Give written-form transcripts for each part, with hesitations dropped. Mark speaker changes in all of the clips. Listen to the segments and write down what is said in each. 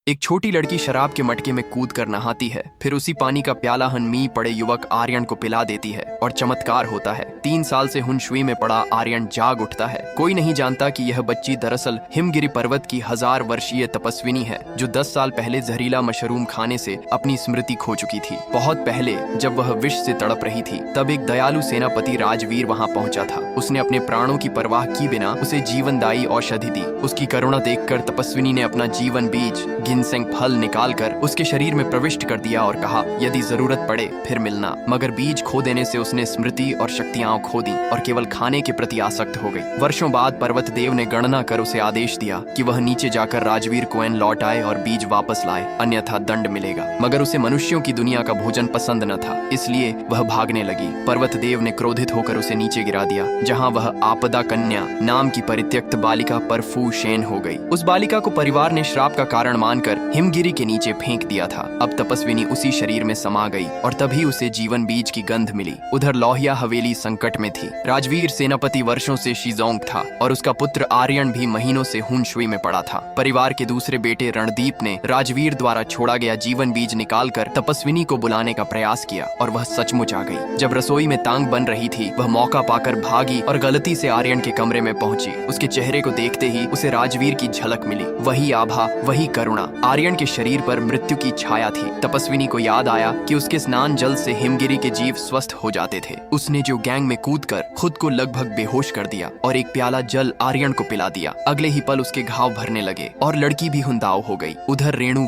Speaker 1: एक छोटी लड़की शराब के मटके में कूद कर नहाती है, फिर उसी पानी का प्याला हनमी पड़े युवक आर्यन को पिला देती है और चमत्कार होता है। 3 साल से हुनशुई में पड़ा आर्यन जाग उठता है। कोई नहीं जानता कि यह बच्ची दरअसल हिमगिरी पर्वत की 1000 वर्षीय तपस्विनी है, जो 10 साल पहले जहरीला मशरूम खाने से अपनी स्मृति खो चुकी थी। बहुत पहले जब वह विष से तड़प रही थी, तब एक दयालु सेनापति राजवीर वहाँ पहुँचा था। उसने अपने प्राणों की परवाह की बिना उसे जीवनदायी औषधि दी। उसकी करुणा देखकर तपस्विनी ने अपना जीवन बीज गिनसेंग फल निकालकर उसके शरीर में प्रविष्ट कर दिया और कहा, यदि जरूरत पड़े फिर मिलना। मगर बीज खो देने से उसने स्मृति और शक्तियां खो दी और केवल खाने के प्रति आसक्त हो गई। वर्षों बाद पर्वत देव ने गणना कर उसे आदेश दिया कि वह नीचे जाकर राजवीर कोएन लौट आए और बीज वापस लाए, अन्यथा दंड मिलेगा। मगर उसे मनुष्यों की दुनिया का भोजन पसंद न था, इसलिए वह भागने लगी। पर्वत देव ने क्रोधित होकर उसे नीचे गिरा दिया, जहाँ वह आपदा कन्या नाम की परित्यक्त बालिका पर फू शेन हो गई। उस बालिका को परिवार ने श्राप का कारण मानकर हिमगिरी के नीचे फेंक दिया था। अब तपस्विनी उसी शरीर में समा गई और तभी उसे जीवन बीज की गंध मिली। उधर लोहिया हवेली संकट में थी। राजवीर सेनापति वर्षों से शीजोंग था और उसका पुत्र आर्यन भी महीनों से हुनशुई में पड़ा था। परिवार के दूसरे बेटे रणदीप ने राजवीर द्वारा छोड़ा गया जीवन बीज निकालकर तपस्विनी को बुलाने का प्रयास किया और वह सचमुच आ गई। जब रसोई में तांग बन रही थी, वह मौका पाकर भागी और गलती से आर्यन के कमरे में पहुंची। उसके चेहरे को देखते ही उसे राजवीर की झलक मिली। वही आभा, वही करुणा। आर्यन के शरीर पर मृत्यु की छाया थी। तपस्विनी को याद आया कि उसके स्नान जल से हिमगिरी के जीव स्वस्थ हो जाते थे। उसने जो गैंग में कूदकर खुद को लगभग बेहोश कर दिया और एक प्याला जल आर्यन को पिला दिया। अगले ही पल उसके घाव भरने लगे और लड़की भी हुंदाव हो गई। उधर रेणु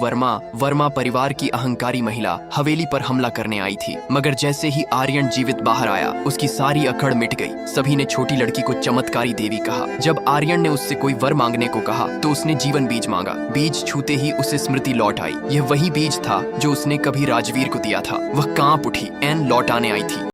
Speaker 1: वर्मा परिवार की अहंकारी महिला हवेली पर हमला करने आई थी, मगर जैसे ही आर्यन जीवित बाहर आया, उसकी सारी अकड़ मिट गई। सभी ने छोटी लड़की को चमत्कारी देवी कहा। जब आर्यन ने उससे कोई वर मांगने को कहा तो उसने जीवन बीज मांगा। बीज छूते ही उसे स्मृति लौट आई। यह वही बीज था जो उसने कभी राजवीर को दिया था। वह कांप उठी, एन लौट आने आई थी।